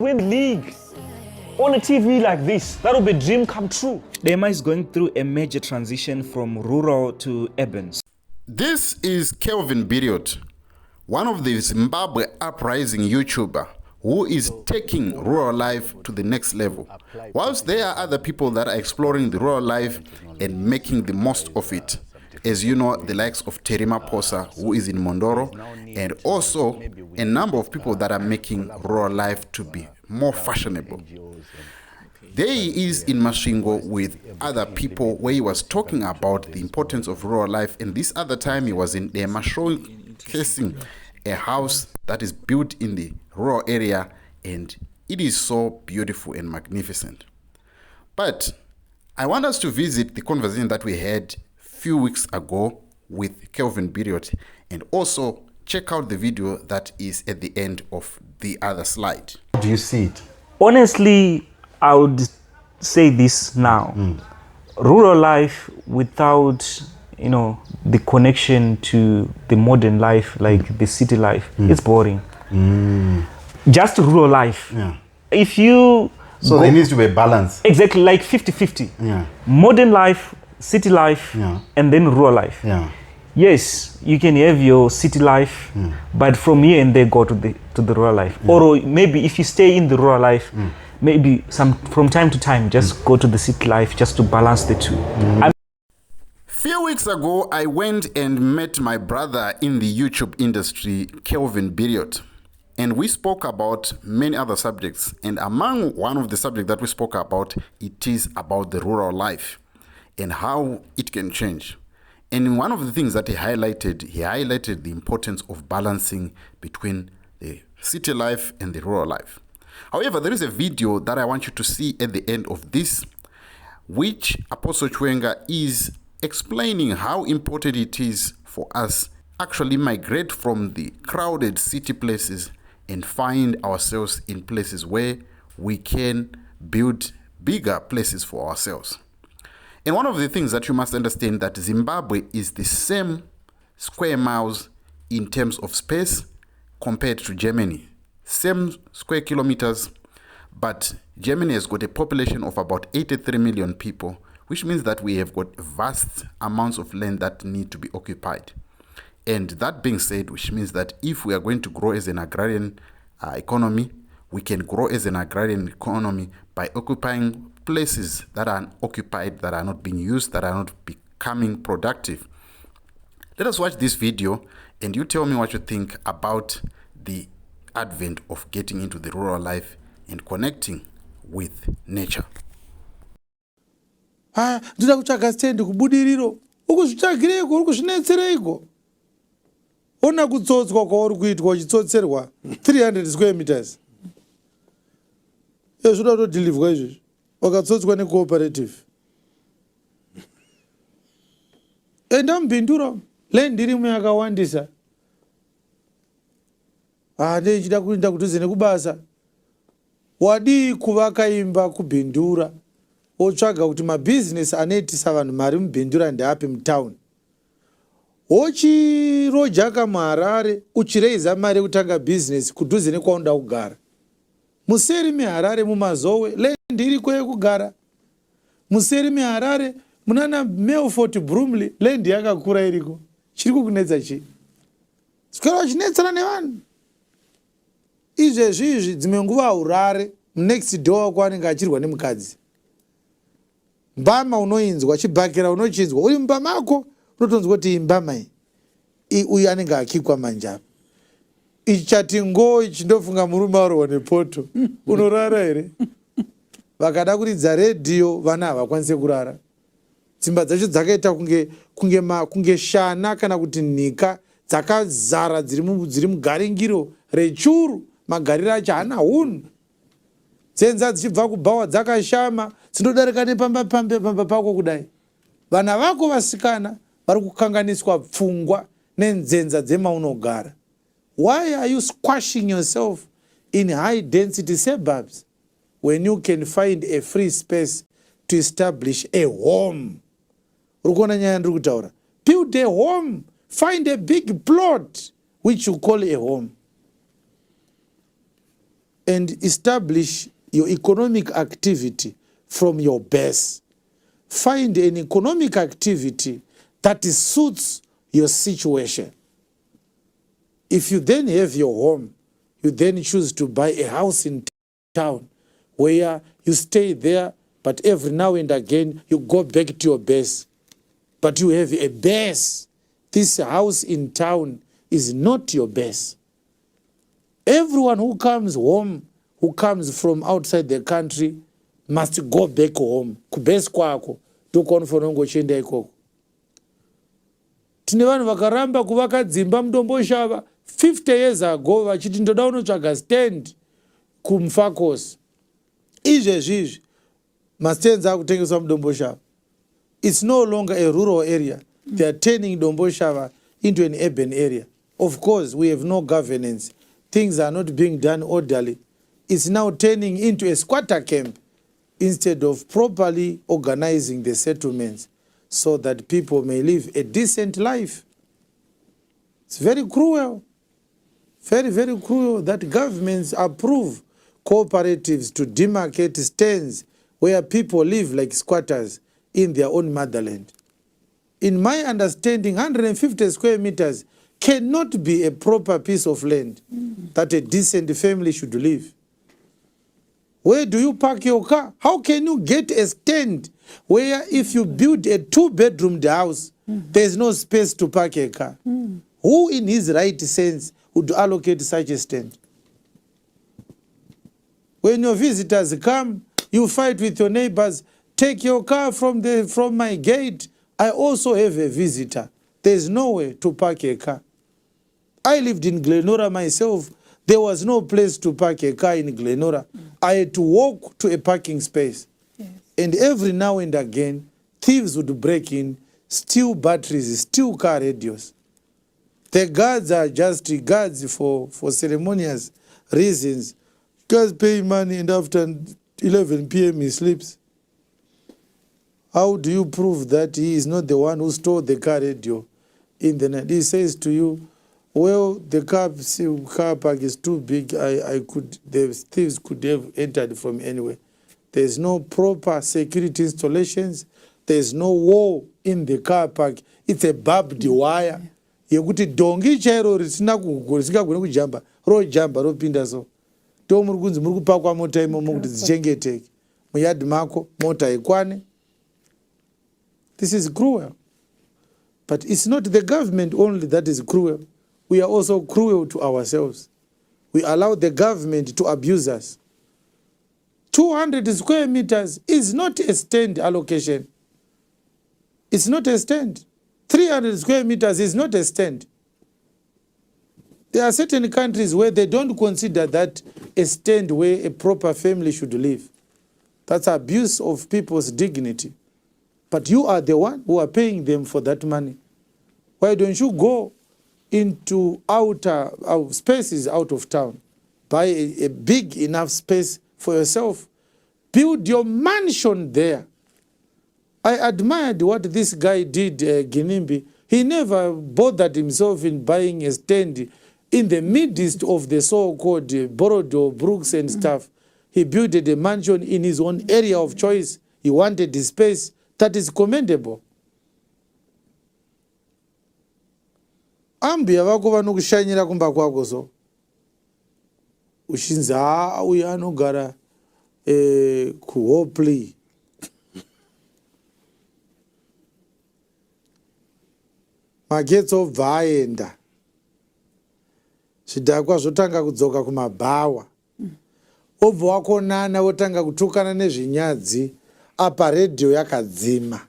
win league on a TV like this. That would be a dream come true. Dema is going through a major transition from rural to urban. This is Kelvin Biriot, one of the Zimbabwe uprising YouTuber who is taking rural life to the next level. Whilst there are other people that are exploring the rural life and making the most of it. As you know, the likes of Terima Posa, who is in Mondoro, and also a number of people that are making rural life to be more fashionable. There he is in Masvingo with other people where he was talking about the importance of rural life, and this other time he was in Dema showcasing a house that is built in the rural area, and it is so beautiful and magnificent. But I want us to visit the conversation that we had few weeks ago with Kelvin Biriot, and also check out the video that is at the end of the other slide. Do you see it? Honestly, I would say this now. Rural life without, the connection to the modern life, like the city life, it's boring. Just rural life. Yeah. If you... So there needs to be a balance. Exactly, like 50-50. Yeah. Modern life, city life, Yeah. and then rural life. Yeah. Yes, you can have your city life, but from here and there go to the rural life. Or maybe if you stay in the rural life, maybe from time to time just go to the city life just to balance the two. Few weeks ago, I went and met my brother in the YouTube industry, Kelvin Biriot, and we spoke about many other subjects. And among one of the subjects that we spoke about, it is about the rural life and how it can change. And one of the things that he highlighted the importance of balancing between the city life and the rural life. However, there is a video that I want you to see at the end of this, which Apostle Chiwenga is explaining how important it is for us actually migrate from the crowded city places and find ourselves in places where we can build bigger places for ourselves. And one of the things that you must understand that Zimbabwe is the same square miles in terms of space compared to Germany. Same square kilometers, but Germany has got a population of about 83 million people, which means that we have got vast amounts of land that need to be occupied. And that being said, which means that if we are going to grow as an agrarian economy, we can grow as an agrarian economy by occupying places that are occupied, that are not being used, that are not becoming productive. Let us watch this video and you tell me what you think about the advent of getting into the rural life and connecting with nature. Ndida kutsvaga stendi kubudiriro ukuzvitsvagireko uri kuzvinetsereiko ona kutsotswa kwauri kuitwa uchitsotserwa 300 square meters zvoda kutodhilivhwa izvozvi wakatsotswa necooperative enda mubhindura land irimo yakawandisa neichida kuenda kudhuze nekubasa wadii kuvaka imba kubhindura wotsvaga kuti mabhizinesi anoitisa vanhu mari mubhindura ndeapi mutauni wochirojaka muharare uchireiza mari yekutanga bhizinesi kudhuze nekwaunida kugara museri meharare mumazowe land iriko yekugara museri meharare munana Melfort Brumley land yakakura iriko chiri kukunetsa chii sikara vachinetsana nevanhu izvezvi dzimwe nguva Harare next door wako anenge achirwa nemukadzi mbama unoinzwa chibhakera unochinzwa uri mumba mako unotonzwa kuti imbama uyu anenge akikwa manjapa ichati ngo ichindofunga murume arohwa nepoto unorara here vakada kuridza redhiyo vana havakwanise kurara dzimba dzacho dzakaita kunge shana kana kuti nhika dzakazara dziri mugaringiro rechuru magariro acho hana hunhu dzenza dzichibva kubhawa dzakashama dzindodarika nepamba pako kudai vana vako vasikana vari kukanganiswa pfungwa nenzenza dzemaunogara. Why are you squashing yourself in high density suburbs when you can find a free space to establish a home? Urukona nyaya ndiri kutaura. Build a home, find a big plot which you call a home. and establish your economic activity from your base. Find an economic activity that suits your situation. If you then have your home, you then choose to buy a house in town where you stay there, but every now and again you go back to your base. But you have a base. This house in town is not your base. Everyone who comes home, who comes from outside the country, must go back home. Kubase kwako, tukonfona ngochenda ikoko. Tine vanhu vakaramba kuvaka dzimba mudomboshava 50 years ago vachiti ndoda unotsvaga stand kumfakosi. Izvezvizvi mastands akutengeswa mudomboshava. It's no longer a rural area. They are turning Domboshava into an urban area. Of course, we have no governance. Things are not being done orderly. It's now turning into a squatter camp instead of properly organizing the settlements so that people may live a decent life. It's very cruel. Very, very cruel that governments approve cooperatives to demarcate stands where people live like squatters in their own motherland. In my understanding, 150 square meters cannot be a proper piece of land that a decent family should live. Where do you park your car? How can you get a stand where if you build a 2-bedroom house, there's no space to park a car? Who in his right sense would allocate such a stand? When your visitors come, you fight with your neighbors. Take your car from my gate. I also have a visitor. There's nowhere to park a car. I lived in Glenora myself. There was no place to park a car in Glenora. I had to walk to a parking space. Yes. And every now and again, thieves would break in, steal batteries, steal car radios. The guards are just guards for ceremonious reasons. Guards pay money and after 11 p.m. he sleeps. How do you prove that he is not the one who stole the car radio in the night? He says to you, well, the car park is too big. The thieves could have entered from anywhere. There's no proper security installations. There's no wall in the car park. It's a barbed wire. Yekuti dongi chairo risina risingagoni kujamba rojamba ropinda so. To muri kunzi muri kupakwa mota imomo kuti dzichengeteke. Muyadi mako mota ikwane. This is cruel. But it's not the government only that is cruel. We are also cruel to ourselves. We allow the government to abuse us. 200 square meters is not a stand allocation. It's not a stand. 300 square meters is not a stand. There are certain countries where they don't consider that a stand where a proper family should live. That's abuse of people's dignity. But you are the one who are paying them for that money. Why don't you go into outer spaces out of town? Buy a big enough space for yourself. Build your mansion there. I admired what this guy did, Ginimbi. He never bothered himself in buying a stand in the midst of the so-called Borodo, Brooks and stuff. He built a mansion in his own area of choice. He wanted the space. That is commendable. Ambi avako vanokushanyira kumba kwako so. Ushinzi uyu anogara kuhopli. Magetsi obva aenda. Zvidhakwa zvotanga kudzoka kumabhawa. Obva wakonana wotanga kutukana nezvinyadzi. Apa radio yakadzima.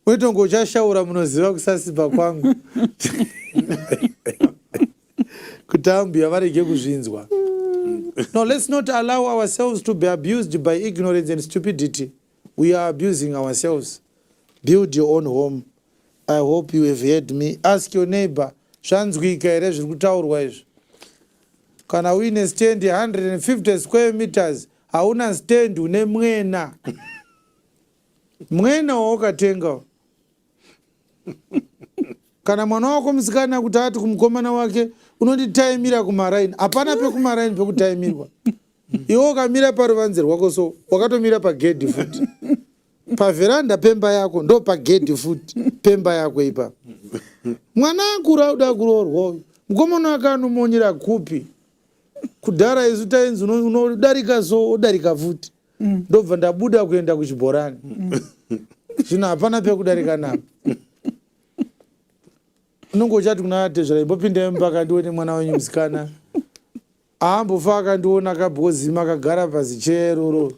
Wetongo uchashaura munoziva kusasipa kwangu. Kutambuya varege kuzvinzwa. No, let's not allow ourselves to be abused by ignorance and stupidity. We are abusing ourselves. Build your own home. I hope you have heard me. Ask your neighbor. Zvanzwika here zviri kutaurwa izvi. Kana uine stand 150 square meters. Hauna stand une mwena. Mwena wawakatenga. Kana mwana wako musikana kuti ati kumukomana wake unonditaimira kumaraini. Hapana pekumaraini pekutaimirwa. Iwo ukamira paruvanze rwako so wakatomira pagedhi futi. Paveranda pemba yako ndo pagedhi futi pemba yako ipa. Mwana akura uda kuroorwa. Mukomana akanomonyera kupi. Kudhara isu tainzi unodarika so udarika futi. Ndobva ndabuda kuenda kuchibhorani. Zvino hapana pekudarika napo. Unongo uchati kuna tezvara imbopinda mpaka ndione mwana wenyu musikana. Aambofa akandiona akabhozima akagara pasi cheroro.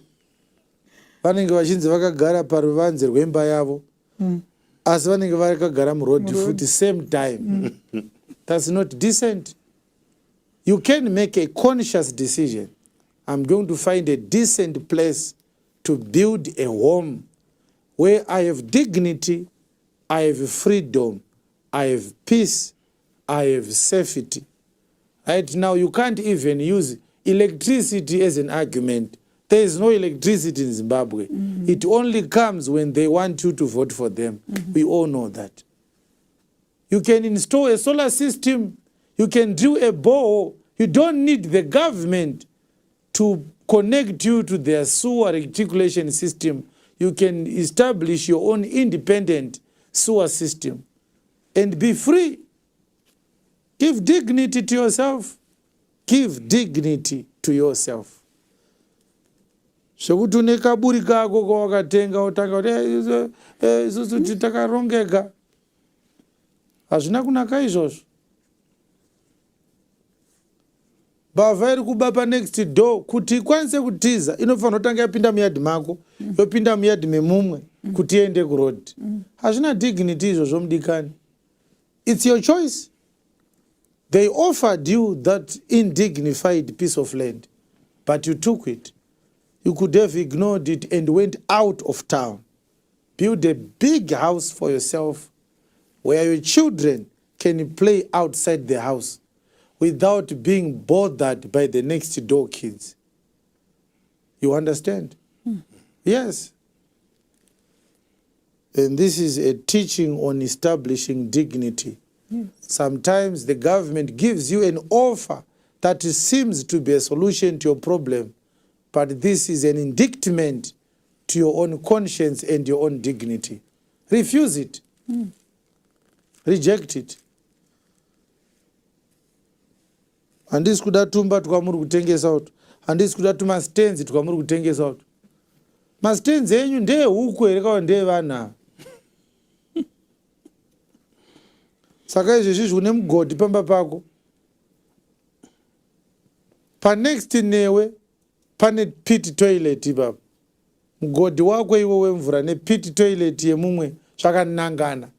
Vanenge vachinzi vakagara paruvanze rwemba yavo. Asi vanenge vakagara muroad futi same time. That's not decent. You can make a conscious decision. I'm going to find a decent place to build a home where I have dignity, I have freedom, I have peace, I have safety. Right now, you can't even use electricity as an argument. There is no electricity in Zimbabwe. It only comes when they want you to vote for them. We all know that. You can install a solar system. You can drill a borehole. You don't need the government to connect you to their sewer reticulation system. You can establish your own independent sewer system and be free. Give dignity to yourself. Give dignity to yourself. Sokuti une kaburi kako kwawakatenga utanga kuti isusu titakarongeka. Hazvina kunaka izvozvo. Mbavha iri kuba next door kuti ikwanise kutiza inofanira kutanga yapinda muyadhi mako yopinda muyadhi memumwe kuti iende kuroad. Hazvina dignity izvozvo mudikani. It's your choice. They offered you that indignified piece of land, but you took it. You could have ignored it and went out of town. Build a big house for yourself where your children can play outside the house without being bothered by the next door kids. You understand? Yes. And this is a teaching on establishing dignity. Yes. Sometimes the government gives you an offer that seems to be a solution to your problem, but this is an indictment to your own conscience and your own dignity. Refuse it. Reject it. Handisi kuda tumba tukamuri kutengesa uto. Handisi kuda tuma stands tukamuri kutengesa uto. Ma stands enyu ndee huku here kana ndee vana. Saka izvezvi une mugodhi pamba pako. Pa next newe pane pit toilet ipapo. Mugodhi wako iwe wemvura ne pit toilet yemumwe zvakanangana.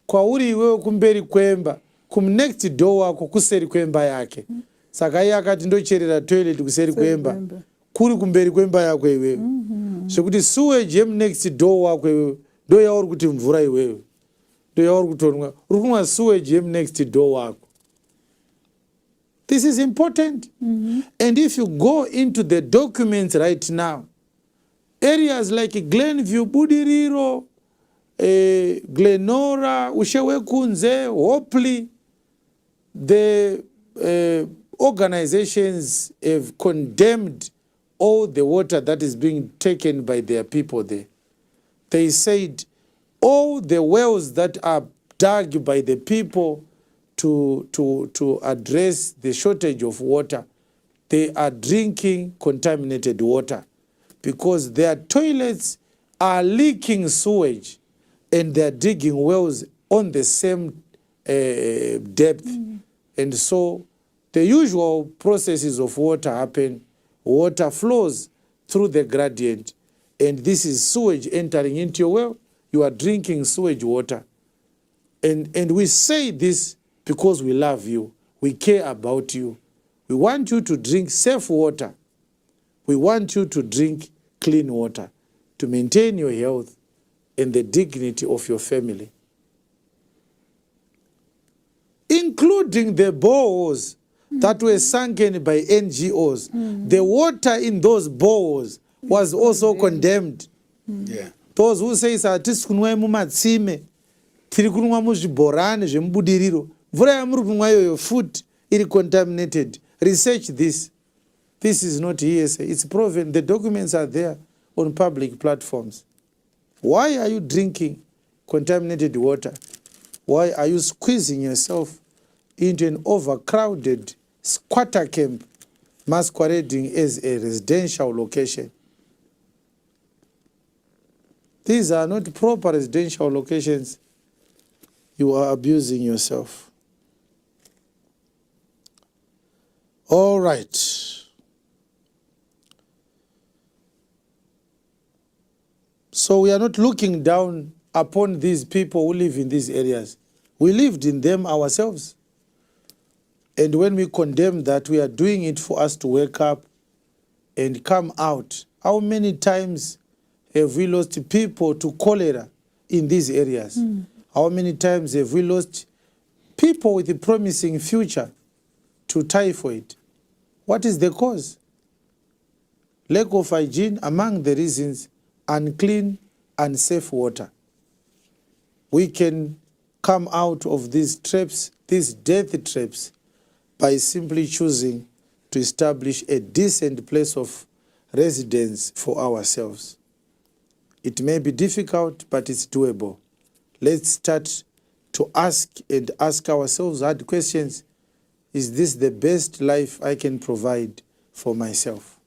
Kwauri iwe kumberi kwemba, next door wako kuseri kwemba yake. Saka iye akati ndocherera toilet kuseri kwemba. Kuri kumberi kwemba yako iwewe. Zvekuti sewage next door wako iwewe ndo yauri kuti mvura iwewe. Ndo yauri kutonwa. Uri kumwa sewage next door wako. This is important. And if you go into the documents right now, areas like Glenview, Budiriro, Glenora, Ushewekunze, Hopley, the organizations have condemned all the water that is being taken by their people there. They said all the wells that are dug by the people to address the shortage of water, they are drinking contaminated water because their toilets are leaking sewage and they are digging wells on the same depth. And so the usual processes of water happen. Water flows through the gradient, and this is sewage entering into your well. You are drinking sewage water. And we say this because we love you. We care about you. We want you to drink safe water. We want you to drink clean water to maintain your health and the dignity of your family. Including the boreholes that were sunken by NGOs. The water in those boreholes was also condemned. Yeah. Those who say hatisi kunwa mumatsime, tiri kunwa muzvibhorani zvemubudiriro, mvura yamuri kunwa iyoyo futi iri contaminated. Research this. This is not hearsay. It's proven. The documents are there on public platforms. Why are you drinking contaminated water? Why are you squeezing yourself into an overcrowded squatter camp masquerading as a residential location? These are not proper residential locations. You are abusing yourself. All right. So we are not looking down upon these people who live in these areas. We lived in them ourselves. And when we condemn that, we are doing it for us to wake up and come out. How many times have we lost people to cholera in these areas? How many times have we lost people with a promising future to typhoid? What is the cause? Lack of hygiene, among the reasons, unclean, unsafe water. We can come out of these traps, these death traps, by simply choosing to establish a decent place of residence for ourselves. It may be difficult, but it's doable. Let's start to ask ourselves hard questions. Is this the best life I can provide for myself?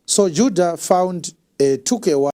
So Judah took a while.